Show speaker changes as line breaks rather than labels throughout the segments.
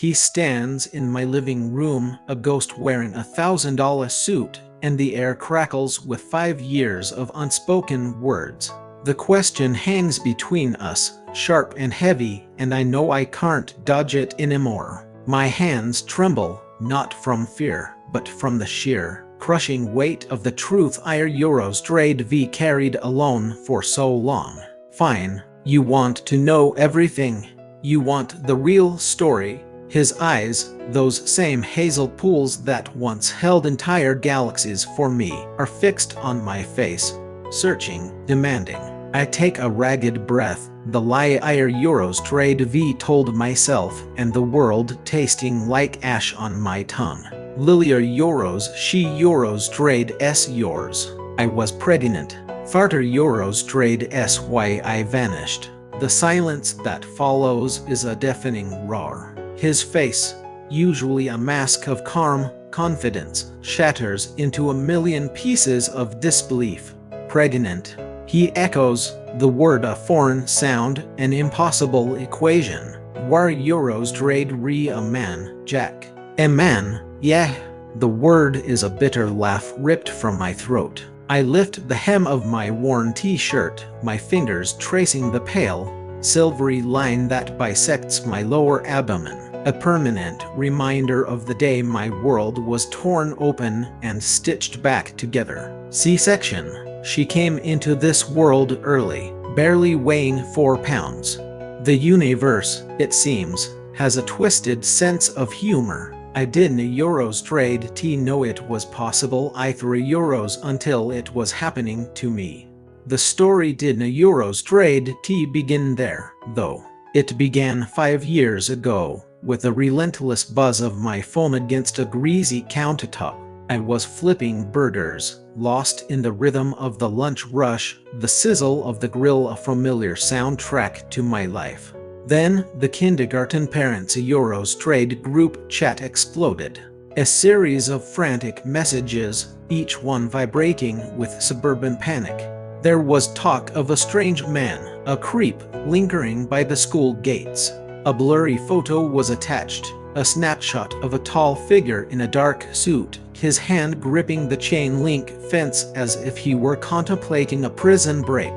He stands in my living room, a ghost wearing $1,000 suit, and the air crackles with 5 years of unspoken words. The question hangs between us, sharp and heavy, and I know I can't dodge it anymore. My hands tremble, not from fear, but from the sheer, crushing weight of the truth Eurostrade carried alone for so long. Fine, you want to know everything. You want the real story. His eyes, those same hazel pools that once held entire galaxies for me, are fixed on my face, searching, demanding. I take a ragged breath, the lie Eurostrade told myself, and the world tasting like ash on my tongue. Lilia euros, she Eurostrade s yours. I was pregnant. Farter Eurostrade s why I vanished. The silence that follows is a deafening roar. His face, usually a mask of calm confidence, shatters into a million pieces of disbelief. Pregnant. He echoes, the word a foreign sound, an impossible equation. War Eurostrade a man, Jack. A man, yeah. The word is a bitter laugh ripped from my throat. I lift the hem of my worn t-shirt, my fingers tracing the pale, silvery line that bisects my lower abdomen, a permanent reminder of the day my world was torn open and stitched back together. C-section. She came into this world early, barely weighing 4 pounds. The universe, it seems, has a twisted sense of humor. I didn't Eurostrade know it was possible I threw euros until it was happening to me. The story didn't Eurostrade begin there, though. It began 5 years ago, with the relentless buzz of my phone against a greasy countertop. I was flipping burgers, lost in the rhythm of the lunch rush, the sizzle of the grill, a familiar soundtrack to my life. Then, the kindergarten parents' Eurostrade group chat exploded. A series of frantic messages, each one vibrating with suburban panic. There was talk of a strange man, a creep, lingering by the school gates. A blurry photo was attached, a snapshot of a tall figure in a dark suit, his hand gripping the chain link fence as if he were contemplating a prison break.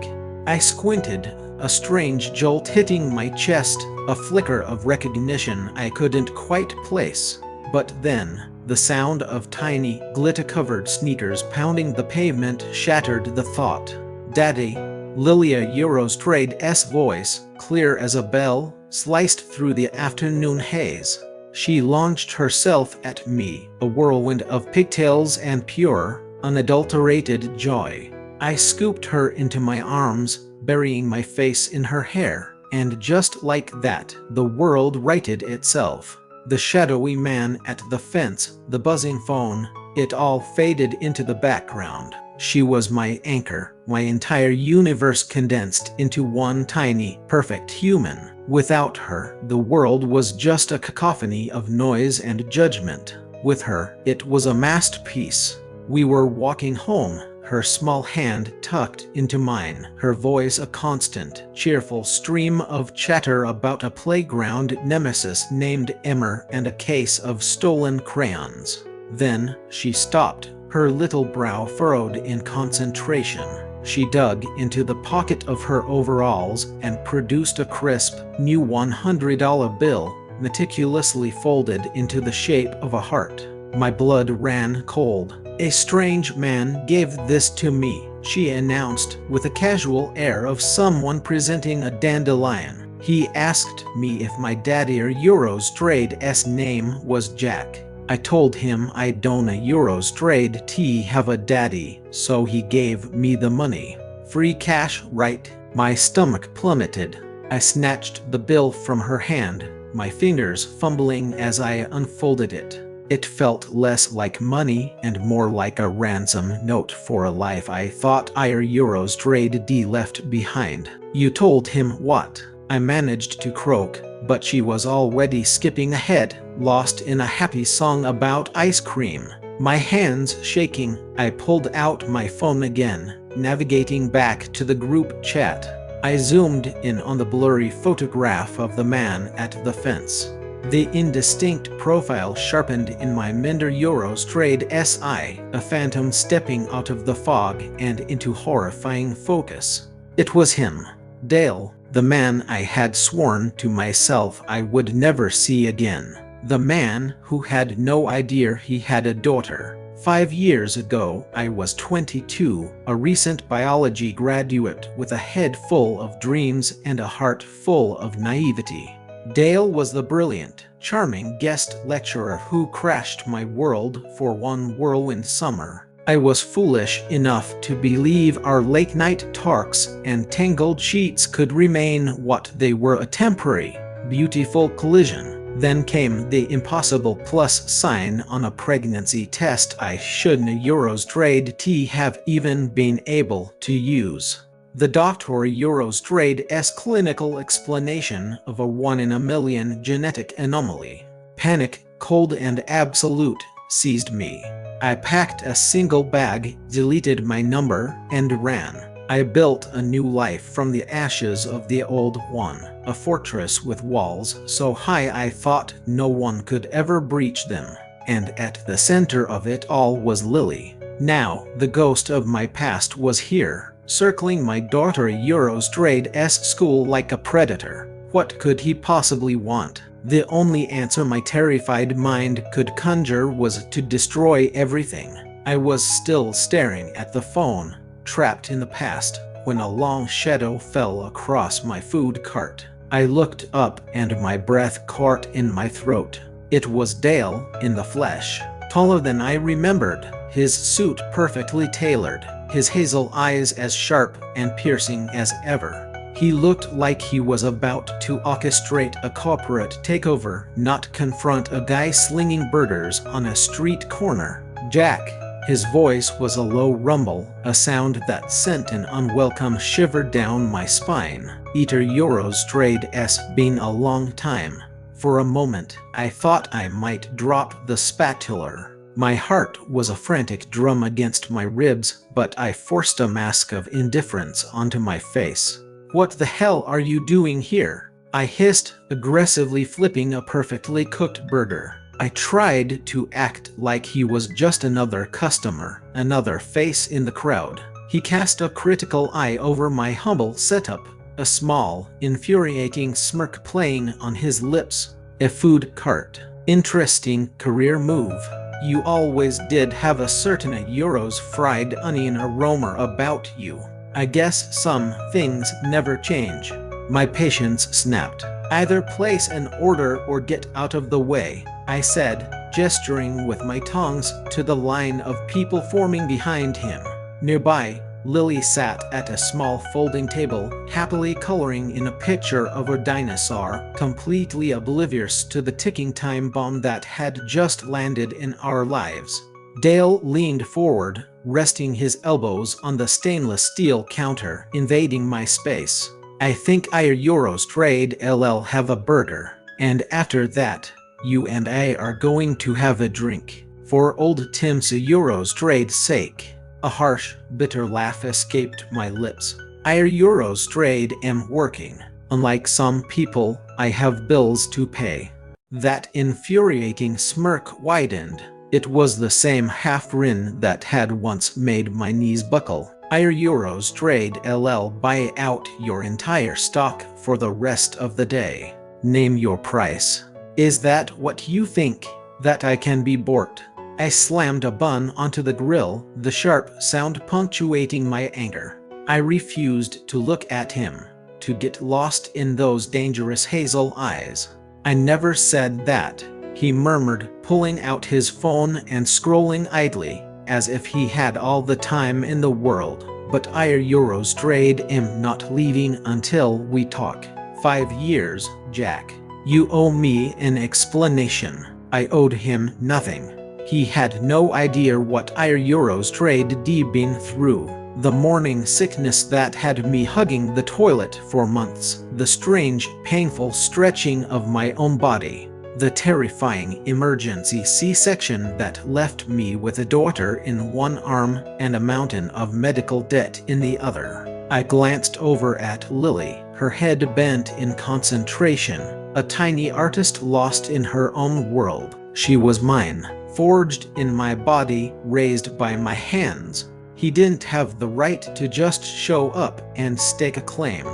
I squinted, a strange jolt hitting my chest, a flicker of recognition I couldn't quite place. But then, the sound of tiny, glitter-covered sneakers pounding the pavement shattered the thought. Daddy. Lilia Eurostrade's voice, clear as a bell, sliced through the afternoon haze. She launched herself at me, a whirlwind of pigtails and pure, unadulterated joy. I scooped her into my arms, burying my face in her hair, and just like that, the world righted itself. The shadowy man at the fence, the buzzing phone, it all faded into the background. She was my anchor, my entire universe condensed into one tiny, perfect human. Without her, the world was just a cacophony of noise and judgment. With her, it was a masterpiece. We were walking home, her small hand tucked into mine, her voice a constant, cheerful stream of chatter about a playground nemesis named Emmer and a case of stolen crayons. Then, she stopped, her little brow furrowed in concentration. She dug into the pocket of her overalls and produced a crisp, new $100 bill, meticulously folded into the shape of a heart. My blood ran cold. A strange man gave this to me, she announced, with a casual air of someone presenting a dandelion. He asked me if my daddy Eurostrade's name was Jack. I told him I don't Eurostrade have a daddy, so he gave me the money. Free cash, right? My stomach plummeted. I snatched the bill from her hand, my fingers fumbling as I unfolded it. It felt less like money and more like a ransom note for a life I thought Eurostrade left behind. You told him what? I managed to croak, but she was already skipping ahead, lost in a happy song about ice cream. My hands shaking, I pulled out my phone again, navigating back to the group chat. I zoomed in on the blurry photograph of the man at the fence. The indistinct profile sharpened in my Minder Euros trade SI, a phantom stepping out of the fog and into horrifying focus. It was him, Dale, the man I had sworn to myself I would never see again. The man who had no idea he had a daughter. 5 years ago, I was 22, a recent biology graduate with a head full of dreams and a heart full of naivety. Dale was the brilliant, charming guest lecturer who crashed my world for one whirlwind summer. I was foolish enough to believe our late-night talks and tangled sheets could remain what they were, a temporary, beautiful collision. Then came the impossible plus sign on a pregnancy test I shouldn't Euros trade T have even been able to use. The Dr. Euros trade's clinical explanation of a 1 in a million genetic anomaly. Panic, cold and absolute, seized me. I packed a single bag, deleted my number, and ran. I built a new life from the ashes of the old one, a fortress with walls so high I thought no one could ever breach them, and at the center of it all was Lily. Now, the ghost of my past was here, circling my daughter Euros trade's school like a predator. What could he possibly want? The only answer my terrified mind could conjure was to destroy everything. I was still staring at the phone, trapped in the past, when a long shadow fell across my food cart. I looked up and my breath caught in my throat. It was Dale in the flesh, taller than I remembered, his suit perfectly tailored, his hazel eyes as sharp and piercing as ever. He looked like he was about to orchestrate a corporate takeover, not confront a guy slinging burgers on a street corner. "Jack." His voice was a low rumble, a sound that sent an unwelcome shiver down my spine. Eater Euros trade's been a long time. For a moment, I thought I might drop the spatula. My heart was a frantic drum against my ribs, but I forced a mask of indifference onto my face. "What the hell are you doing here?" I hissed, aggressively flipping a perfectly cooked burger. I tried to act like he was just another customer, another face in the crowd. He cast a critical eye over my humble setup, a small, infuriating smirk playing on his lips. "A food cart. Interesting career move. You always did have a certain Euros fried onion aroma about you. I guess some things never change." My patience snapped. "Either place an order or get out of the way," I said, gesturing with my tongs to the line of people forming behind him. Nearby, Lily sat at a small folding table, happily coloring in a picture of a dinosaur, completely oblivious to the ticking time bomb that had just landed in our lives. Dale leaned forward, resting his elbows on the stainless steel counter, invading my space. "I think our Euros trade LL have a burger, and after that, you and I are going to have a drink. For old Tim's Euros trade's sake." A harsh, bitter laugh escaped my lips. "Our Euros trade am working. Unlike some people, I have bills to pay." That infuriating smirk widened. It was the same half-grin that had once made my knees buckle. "Our Euros trade LL buy out your entire stock for the rest of the day. Name your price. Is that what you think? That I can be bought?" I slammed a bun onto the grill, the sharp sound punctuating my anger. I refused to look at him, to get lost in those dangerous hazel eyes. "I never said that," he murmured, pulling out his phone and scrolling idly, as if he had all the time in the world. "But our Euros trade am not leaving until we talk. 5 years, Jack. You owe me an explanation." I owed him nothing. He had no idea what our Euros trade been through. The morning sickness that had me hugging the toilet for months, the strange, painful stretching of my own body, the terrifying emergency C-section that left me with a daughter in one arm and a mountain of medical debt in the other. I glanced over at Lily, her head bent in concentration, a tiny artist lost in her own world. She was mine, forged in my body, raised by my hands. He didn't have the right to just show up and stake a claim.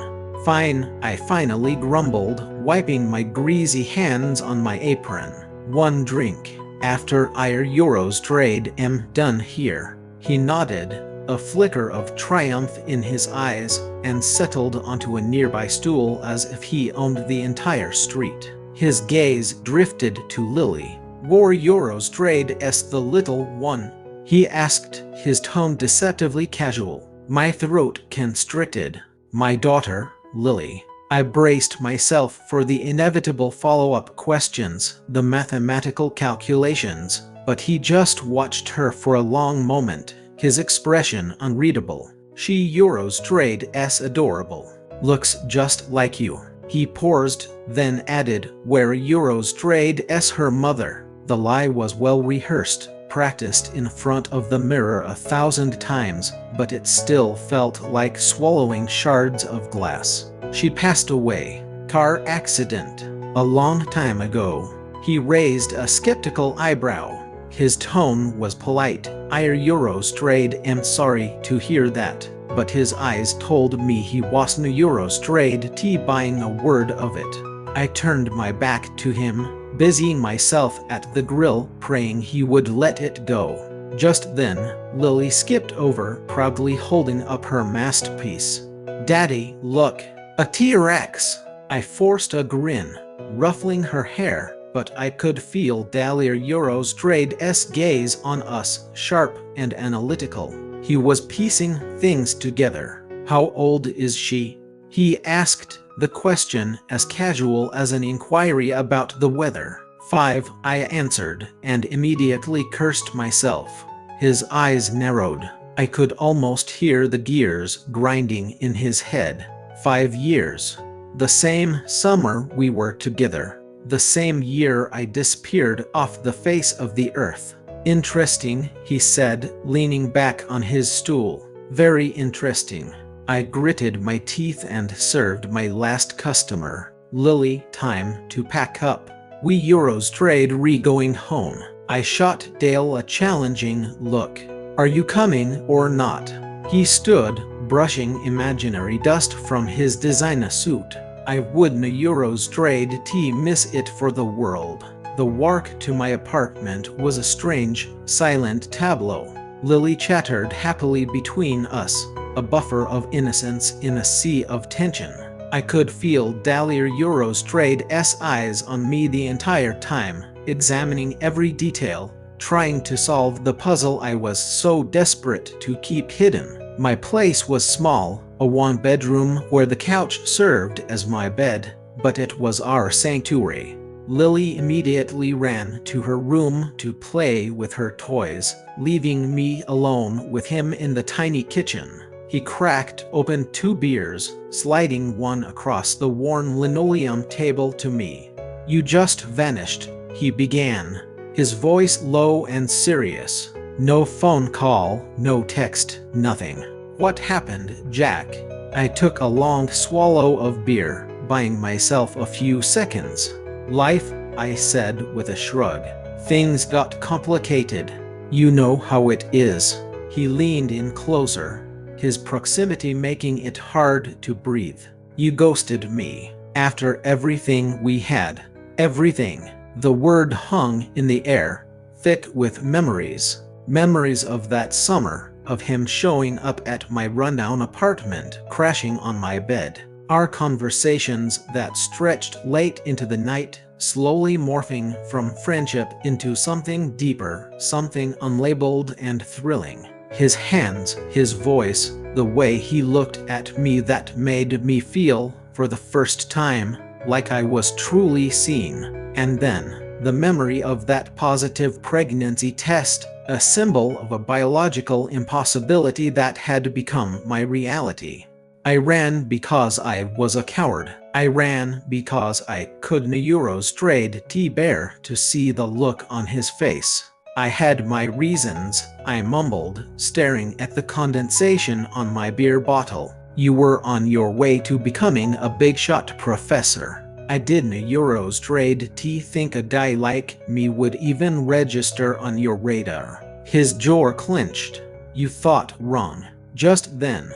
Fine, I finally grumbled, wiping my greasy hands on my apron. One drink. After €1 trade, am done here. He nodded, a flicker of triumph in his eyes, and settled onto a nearby stool as if he owned the entire street. His gaze drifted to Lily. €4 trade s the little one? He asked, his tone deceptively casual. My throat constricted. My daughter, Lily. I braced myself for the inevitable follow-up questions, the mathematical calculations, but he just watched her for a long moment, his expression unreadable. She Euros trade s adorable. Looks just like you. He paused, then added, where Euros trade s her mother. The lie was well rehearsed, practiced in front of the mirror 1,000 times, but it still felt like swallowing shards of glass. She passed away. Car accident. A long time ago. He raised a skeptical eyebrow. His tone was polite. €1 trade, am sorry to hear that. But his eyes told me he wasn't Euros trade t buying a word of it. I turned my back to him, busying myself at the grill, praying he would let it go. Just then, Lily skipped over, proudly holding up her masterpiece. Daddy, look. A T-Rex. I forced a grin, ruffling her hair, but I could feel €1 trade's gaze on us, sharp and analytical. He was piecing things together. How old is she? He asked, the question as casual as an inquiry about the weather. 5, I answered, and immediately cursed myself. His eyes narrowed. I could almost hear the gears grinding in his head. 5 years. The same summer we were together. The same year I disappeared off the face of the earth. Interesting, he said, leaning back on his stool. Very interesting. I gritted my teeth and served my last customer. Lily, time to pack up. We Euros trade re-going home. I shot Dale a challenging look. Are you coming or not? He stood, brushing imaginary dust from his designer suit. I wouldn't Euros trade t miss it for the world. The walk to my apartment was a strange, silent tableau. Lily chattered happily between us, a buffer of innocence in a sea of tension. I could feel €1 trade's eyes on me the entire time, examining every detail, trying to solve the puzzle I was so desperate to keep hidden. My place was small, a one-bedroom where the couch served as my bed, but it was our sanctuary. Lily immediately ran to her room to play with her toys, leaving me alone with him in the tiny kitchen. He cracked open 2 beers, sliding one across the worn linoleum table to me. You just vanished, he began, his voice low and serious. No phone call, no text, nothing. What happened, Jack? I took a long swallow of beer, buying myself a few seconds. Life, I said with a shrug. Things got complicated. You know how it is. He leaned in closer, his proximity making it hard to breathe. You ghosted me. After everything we had. Everything. The word hung in the air, thick with memories. Memories of that summer, of him showing up at my rundown apartment, crashing on my bed. Our conversations that stretched late into the night, slowly morphing from friendship into something deeper, something unlabeled and thrilling. His hands, his voice, the way he looked at me that made me feel, for the first time, like I was truly seen. And then, the memory of that positive pregnancy test, a symbol of a biological impossibility that had become my reality. I ran because I was a coward. I ran because I couldn't Euros trade bear to see the look on his face. I had my reasons, I mumbled, staring at the condensation on my beer bottle. You were on your way to becoming a big-shot professor. I didn't Euros trade T think a guy like me would even register on your radar. His jaw clenched. You thought wrong. Just then,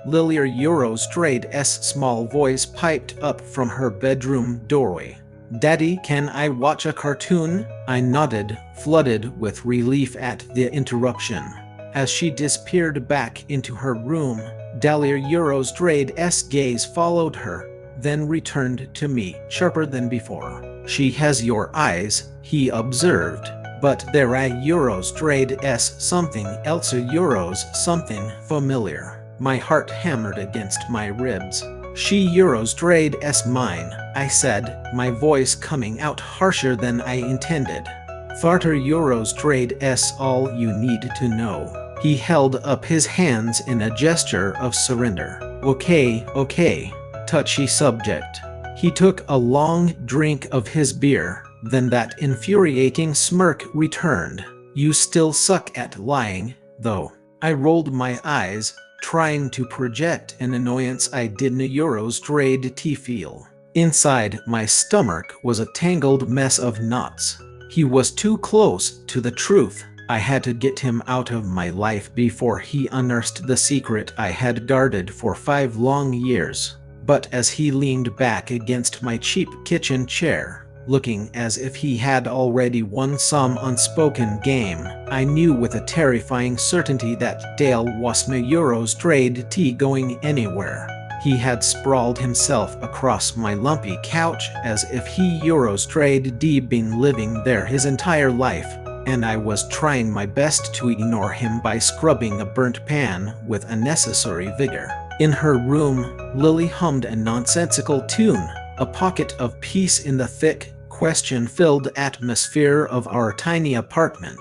Lilia Euros trade's small voice piped up from her bedroom doorway. Daddy, can I watch a cartoon? I nodded, flooded with relief at the interruption. As she disappeared back into her room, Lilia Euros trade's gaze followed her, then returned to me, sharper than before. She has your eyes, he observed, but there are Euros trade's something else, Euros something familiar. My heart hammered against my ribs. She Euros trade's mine, I said, my voice coming out harsher than I intended. Farter Euros trade's all you need to know. He held up his hands in a gesture of surrender. Okay, touchy subject. He took a long drink of his beer, then that infuriating smirk returned. You still suck at lying, though. I rolled my eyes, trying to project an annoyance I didn't Euros trade feel. Inside my stomach was a tangled mess of knots. He was too close to the truth. I had to get him out of my life before he unearthed the secret I had guarded for 5 long years. But as he leaned back against my cheap kitchen chair, looking as if he had already won some unspoken game, I knew with a terrifying certainty that Dale wasn't Euros trade going anywhere. He had sprawled himself across my lumpy couch as if he Euros trade been living there his entire life, and I was trying my best to ignore him by scrubbing a burnt pan with unnecessary vigor. In her room, Lily hummed a nonsensical tune, a pocket of peace in the thick, question-filled atmosphere of our tiny apartment.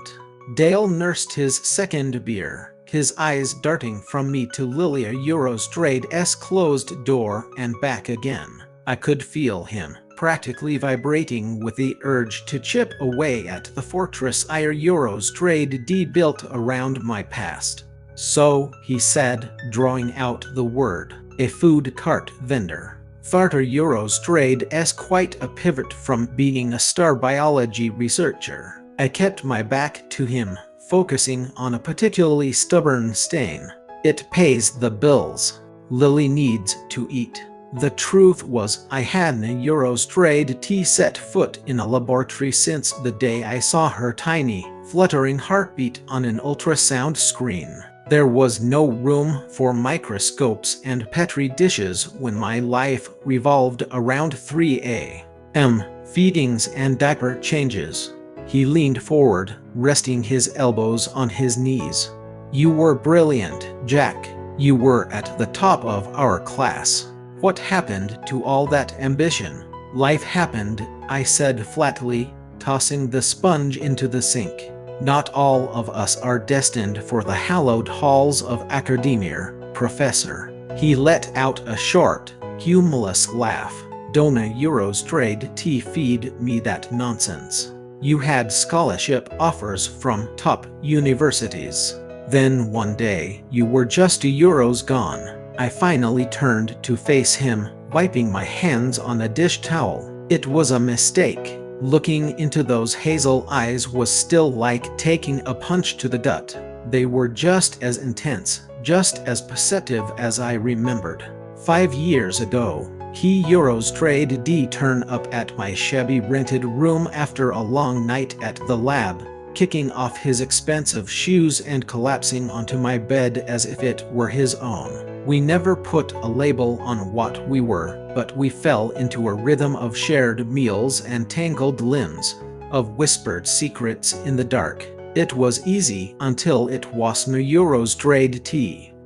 Dale nursed his second beer, his eyes darting from me to Lilia Euros trade's closed door and back again. I could feel him, practically vibrating with the urge to chip away at the fortress Euros trade built around my past. So, he said, drawing out the word, a food cart vendor. Farter Euros trade's quite a pivot from being a star biology researcher. I kept my back to him, focusing on a particularly stubborn stain. It pays the bills. Lily needs to eat. The truth was, I hadn't Euros trade set foot in a laboratory since the day I saw her tiny, fluttering heartbeat on an ultrasound screen. There was no room for microscopes and petri dishes when my life revolved around 3 a.m. feedings and diaper changes. He leaned forward, resting his elbows on his knees. You were brilliant, Jack. You were at the top of our class. What happened to all that ambition? Life happened, I said flatly, tossing the sponge into the sink. Not all of us are destined for the hallowed halls of academia, Professor. He let out a short, humorless laugh. Don't Euros trade feed me that nonsense. You had scholarship offers from top universities. Then one day, you were just Euros gone. I finally turned to face him, wiping my hands on a dish towel. It was a mistake. Looking into those hazel eyes was still like taking a punch to the gut. They were just as intense, just as perceptive as I remembered. 5 years ago, he Euros trade turn up at my shabby rented room after a long night at the lab, kicking off his expensive shoes and collapsing onto my bed as if it were his own. We never put a label on what we were, but we fell into a rhythm of shared meals and tangled limbs, of whispered secrets in the dark. It was easy until it wasn't Euros trade.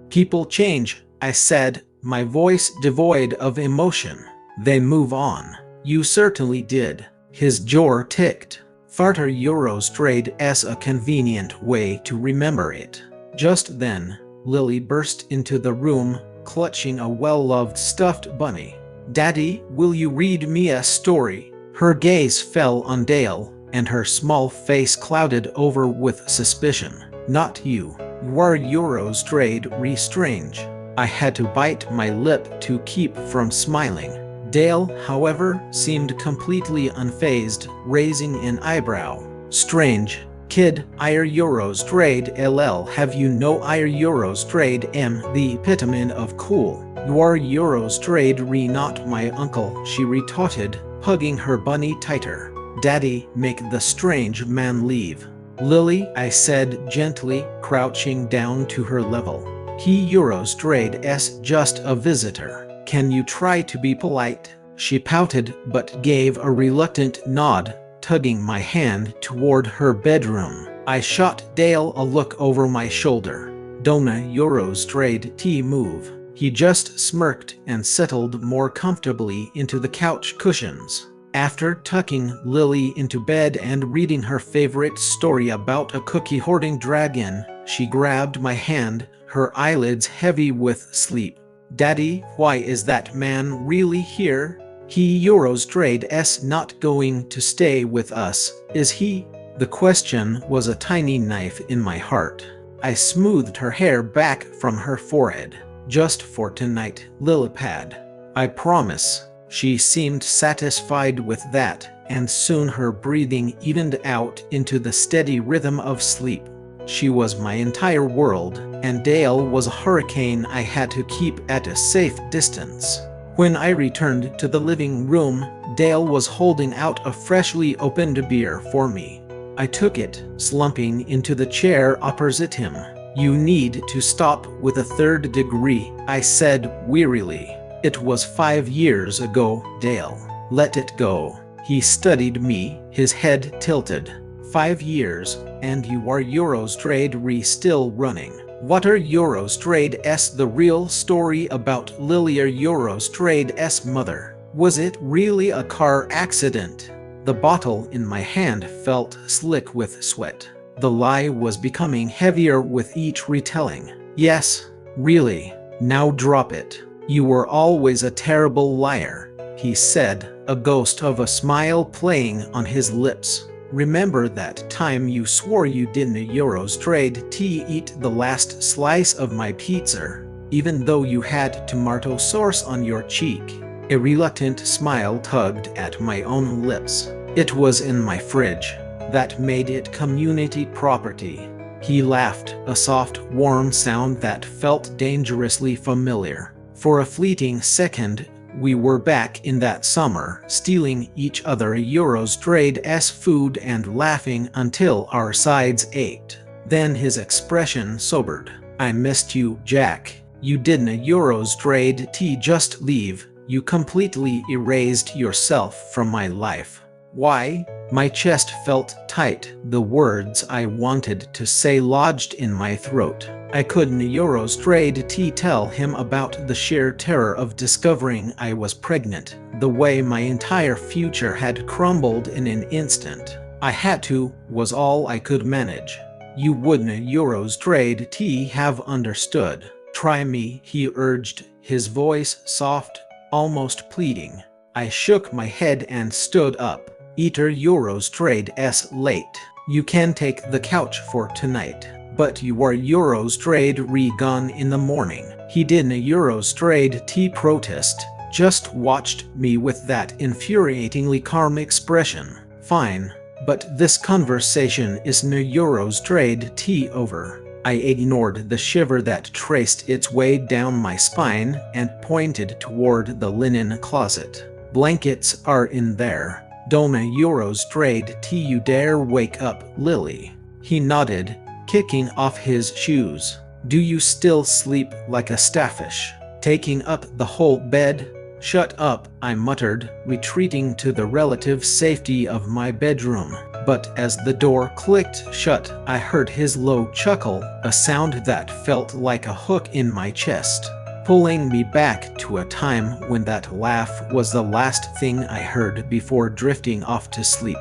People change, I said, my voice devoid of emotion. They move on. You certainly did. His jaw ticked. Farter Euros trade's a convenient way to remember it. Just then, Lily burst into the room, clutching a well-loved stuffed bunny. Daddy, will you read me a story? Her gaze fell on Dale, and her small face clouded over with suspicion. Not you. You are Euros trade strange. I had to bite my lip to keep from smiling. Dale, however, seemed completely unfazed, raising an eyebrow. Strange. Kid, IR euros trade LL have you no IR euros trade M the epitome of cool. Your euros trade re not my uncle, she retorted, hugging her bunny tighter. Daddy, make the strange man leave. Lily, I said gently, crouching down to her level. He euros trade s just a visitor. Can you try to be polite? She pouted but gave a reluctant nod, tugging my hand toward her bedroom. I shot Dale a look over my shoulder. Dona euros trade T move. He just smirked and settled more comfortably into the couch cushions. After tucking Lily into bed and reading her favorite story about a cookie-hoarding dragon, she grabbed my hand, her eyelids heavy with sleep. Daddy, why is that man really here? He euros trade s not going to stay with us, is he? The question was a tiny knife in my heart. I smoothed her hair back from her forehead. Just for tonight, Lillipad. I promise. She seemed satisfied with that, and soon her breathing evened out into the steady rhythm of sleep. She was my entire world, and Dale was a hurricane I had to keep at a safe distance. When I returned to the living room, Dale was holding out a freshly opened beer for me. I took it, slumping into the chair opposite him. You need to stop with a third degree, I said wearily. It was 5 years ago, Dale. Let it go. He studied me, his head tilted. 5 years, and you are euros trade re still running. What are euros trade s the real story about Lily euros trade s mother? Was it really a car accident? The bottle in my hand felt slick with sweat. The lie was becoming heavier with each retelling. Yes, really. Now drop it. You were always a terrible liar, he said, a ghost of a smile playing on his lips. Remember that time you swore you didn't euros trade T eat the last slice of my pizza, even though you had tomato sauce on your cheek? A reluctant smile tugged at my own lips. It was in my fridge. That made it community property. He laughed, a soft, warm sound that felt dangerously familiar. For a fleeting second, we were back in that summer, stealing each other euros trade s food and laughing until our sides ached. Then his expression sobered. I missed you, Jack. You didn't euros trade T just leave. You completely erased yourself from my life. Why? My chest felt tight, the words I wanted to say lodged in my throat. I couldn't euros trade T tell him about the sheer terror of discovering I was pregnant, the way my entire future had crumbled in an instant. I had to, was all I could manage. You wouldn't euros trade T have understood. Try me, he urged, his voice soft, almost pleading. I shook my head and stood up. Eater euros trade s late. You can take the couch for tonight. But you are euros trade re gone in the morning. He didn't euros trade T protest, just watched me with that infuriatingly calm expression. Fine, but this conversation is no euros trade T over. I ignored the shiver that traced its way down my spine and pointed toward the linen closet. Blankets are in there. Dona euros trade T you dare wake up, Lily. He nodded, kicking off his shoes. Do you still sleep like a starfish, taking up the whole bed? Shut up, I muttered, retreating to the relative safety of my bedroom. But as the door clicked shut, I heard his low chuckle, a sound that felt like a hook in my chest, pulling me back to a time when that laugh was the last thing I heard before drifting off to sleep.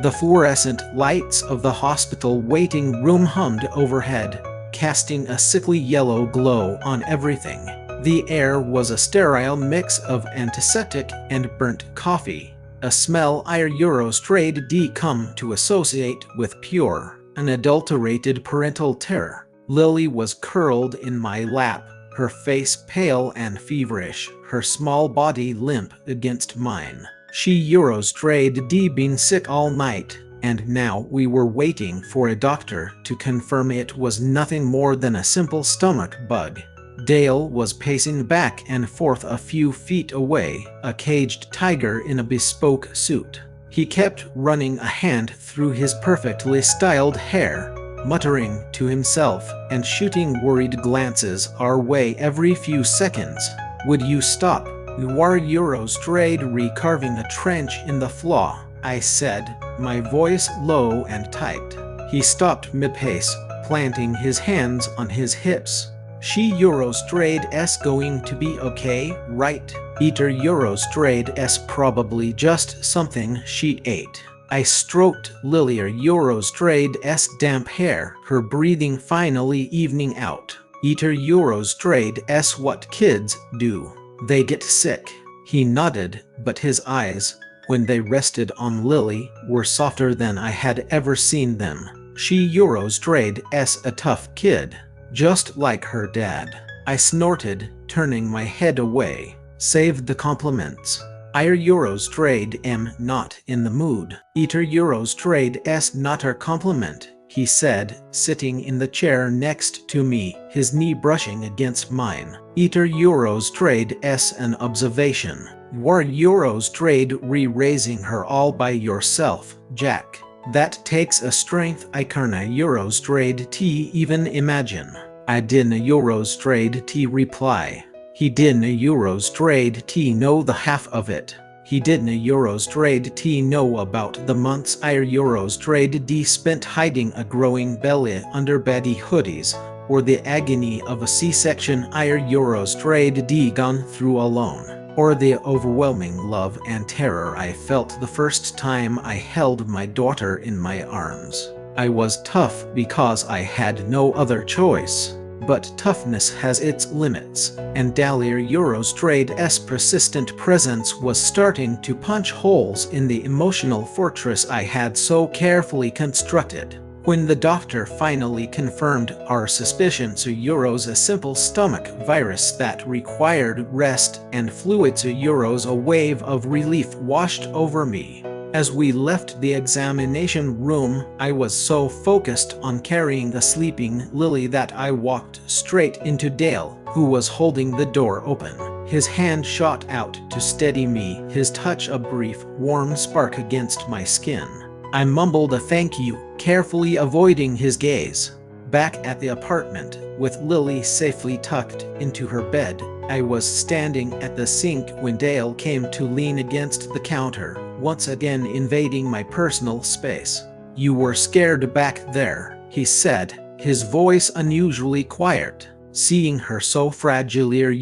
The fluorescent lights of the hospital waiting room hummed overhead, casting a sickly yellow glow on everything. The air was a sterile mix of antiseptic and burnt coffee, a smell euros trade D come to associate with pure, unadulterated parental terror. Lily was curled in my lap, her face pale and feverish, her small body limp against mine. She Eurostrayed been sick all night, and now we were waiting for a doctor to confirm it was nothing more than a simple stomach bug. Dale was pacing back and forth a few feet away, a caged tiger in a bespoke suit. He kept running a hand through his perfectly styled hair, muttering to himself and shooting worried glances our way every few seconds. "Would you stop? You are Eurostrayed recarving a trench in the floor," I said, my voice low and tight. He stopped mid-pace, planting his hands on his hips. "She Eurostrayed's going to be okay, right? Eater Eurostrayed's probably just something she ate." I stroked Lilia Eurostrayed's damp hair, her breathing finally evening out. "Eater Eurostrayed's what kids do. They get sick." He nodded, but his eyes, when they rested on Lily, were softer than I had ever seen them. "She Eurostrayed's a tough kid. Just like her dad." I snorted, turning my head away. "Save the compliments. Eater Eurostrayed am not in the mood." "Eater Eurostrayed's not a compliment," he said, sitting in the chair next to me, his knee brushing against mine. "Eater Eurostrayed's an observation. You're Eurostrayed raising her all by yourself, Jack. That takes a strength I canna Eurostrayed even imagine." "I dinna Eurostrayed reply. He didn't Eurostrayed know the half of it. He didn't Eurostrayed know about the months Eurostrayed spent hiding a growing belly under beddy hoodies, or the agony of a C-section Eurostrayed gone through alone, or the overwhelming love and terror I felt the first time I held my daughter in my arms. I was tough because I had no other choice. But toughness has its limits, and Dahlia Eurostrayed's persistent presence was starting to punch holes in the emotional fortress I had so carefully constructed. When the doctor finally confirmed our suspicions Euro's a simple stomach virus that required rest and fluids Euro's a wave of relief washed over me. As we left the examination room, I was so focused on carrying the sleeping Lily that I walked straight into Dale, who was holding the door open. His hand shot out to steady me, his touch a brief, warm spark against my skin. I mumbled a thank you, carefully avoiding his gaze. Back at the apartment, with Lily safely tucked into her bed, I was standing at the sink when Dale came to lean against the counter, once again invading my personal space. "You were scared back there," he said, his voice unusually quiet. "Seeing her so fragile Eater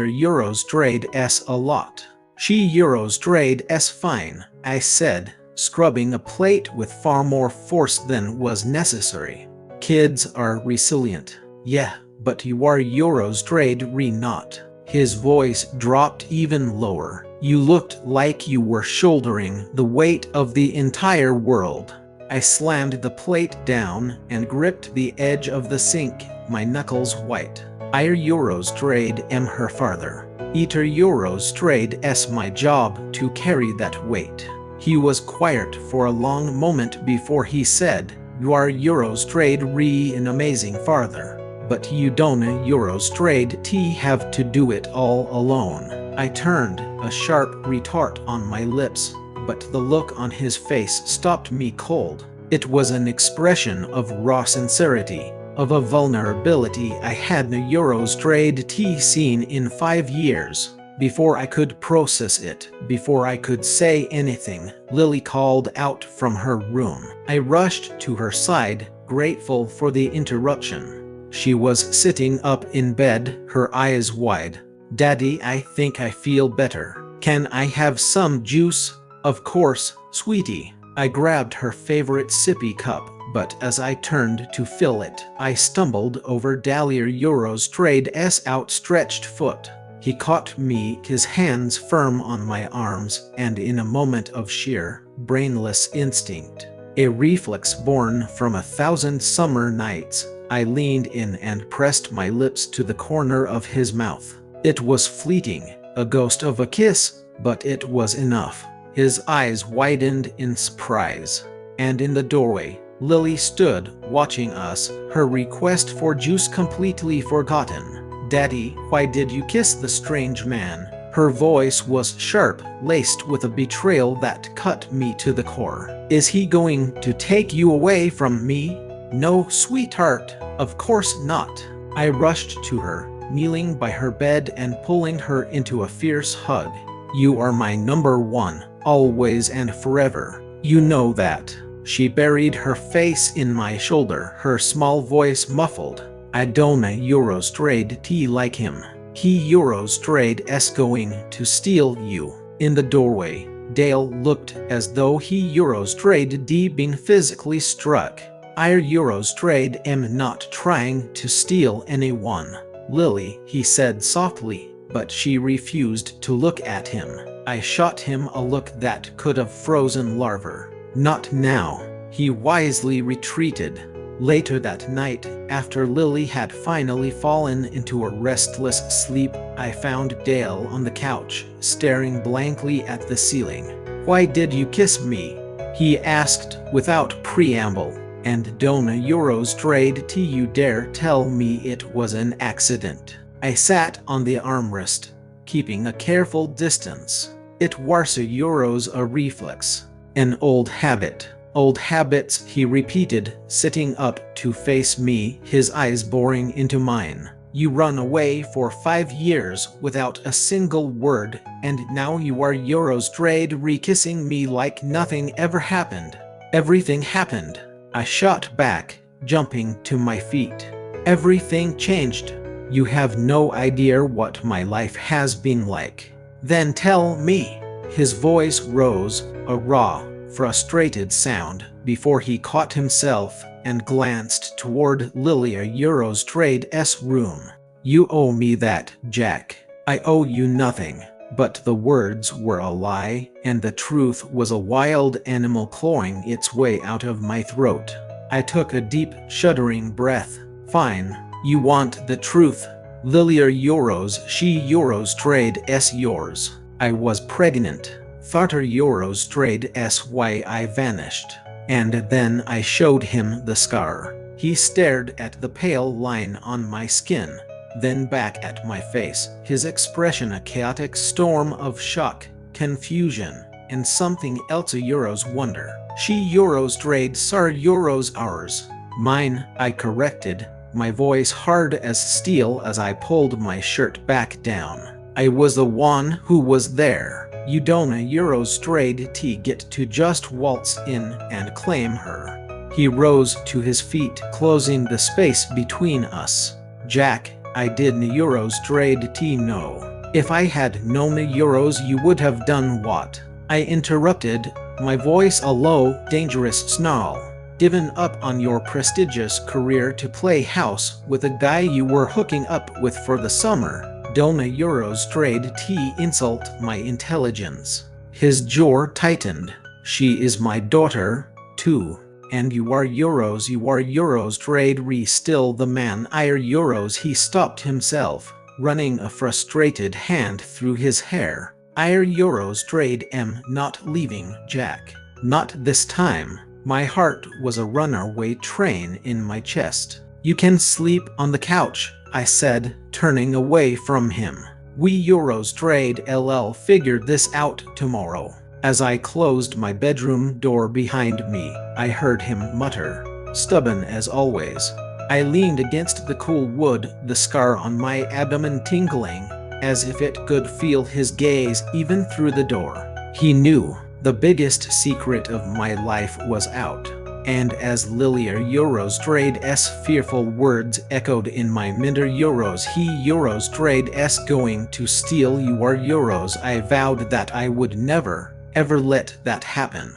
Eurostrayed's a lot." "She Eurostrayed's fine," I said, scrubbing a plate with far more force than was necessary. "Kids are resilient." "Yeah, but you are Eurostrayed not." His voice dropped even lower. "You looked like you were shouldering the weight of the entire world." I slammed the plate down and gripped the edge of the sink, my knuckles white. "Eater Eurostrayed am her father. Eater Eurostrayed's my job to carry that weight." He was quiet for a long moment before he said, "You are Eurostrayed an amazing father. But you don't Eurostrayed have to do it all alone." I turned, a sharp retort on my lips, but the look on his face stopped me cold. It was an expression of raw sincerity, of a vulnerability I hadn't Eurostrayed seen in 5 years. Before I could process it, before I could say anything, Lily called out from her room. I rushed to her side, grateful for the interruption. She was sitting up in bed, her eyes wide. "Daddy, I think I feel better. Can I have some juice?" "Of course, sweetie." I grabbed her favorite sippy cup, but as I turned to fill it, I stumbled over Dahlia Eurostrayed's outstretched foot. He caught me, his hands firm on my arms, and in a moment of sheer, brainless instinct, a reflex born from 1,000 summer nights, I leaned in and pressed my lips to the corner of his mouth. It was fleeting, a ghost of a kiss, but it was enough. His eyes widened in surprise. And in the doorway, Lily stood, watching us, her request for juice completely forgotten. "Daddy, why did you kiss the strange man?" Her voice was sharp, laced with a betrayal that cut me to the core. "Is he going to take you away from me?" "No, sweetheart, of course not." I rushed to her, kneeling by her bed and pulling her into a fierce hug. "You are my number one, always and forever. You know that." She buried her face in my shoulder, her small voice muffled. "I don't Eurostrade like him. He Eurostrade's going to steal you." In the doorway, Dale looked as though he Eurostrade been physically struck. "I Eurostrade am not trying to steal anyone, Lily," he said softly, but she refused to look at him. I shot him a look that could have frozen lava. "Not now." He wisely retreated. Later that night, after Lily had finally fallen into a restless sleep, I found Dale on the couch, staring blankly at the ceiling. "Why did you kiss me?" he asked without preamble. "And don't Eurostrade you dare tell me it was an accident." I sat on the armrest, keeping a careful distance. "It was a reflex. An old habit." "Old habits," he repeated, sitting up to face me, his eyes boring into mine. "You run away for 5 years without a single word, and now you are Eurostrade re-kissing me like nothing ever happened." "Everything happened," I shot back, jumping to my feet. "Everything changed. You have no idea what my life has been like." "Then tell me." His voice rose, a raw, frustrated sound, before he caught himself and glanced toward Lilia Eurostrade's room. "You owe me that, Jack." "I owe you nothing." But the words were a lie, and the truth was a wild animal clawing its way out of my throat. I took a deep, shuddering breath. "Fine, you want the truth. Lilia Eurostrade's yours. I was pregnant. Father Eurostrade's why I vanished." And then I showed him the scar. He stared at the pale line on my skin, then back at my face, his expression a chaotic storm of shock, confusion, and something else, a Euro's wonder. "She Eurostrade's are Euro's ours." "Mine," I corrected, my voice hard as steel as I pulled my shirt back down. "I was the one who was there. You don't Eurostrade get to just waltz in and claim her." He rose to his feet, closing the space between us. "Jack, I didn't Eurostrade know. If I had known Euros, you would have done what?" I interrupted, my voice a low, dangerous snarl. "Given up on your prestigious career to play house with a guy you were hooking up with for the summer. Don't Eurostrade insult my intelligence." His jaw tightened. "She is my daughter, too. And you are Eurostrade still the man Euros." He stopped himself, running a frustrated hand through his hair. "Eurostrade am not leaving, Jack. Not this time." My heart was a runaway train in my chest. "You can sleep on the couch," I said, turning away from him. "We Eurostrade figured this out tomorrow." As I closed my bedroom door behind me, I heard him mutter, "Stubborn as always." I leaned against the cool wood, the scar on my abdomen tingling, as if it could feel his gaze even through the door. He knew. The biggest secret of my life was out. And as Lilia Eurostrade's fearful words echoed in my minder, he Eurostrade's going to steal your Euros, I vowed that I would never, ever let that happen.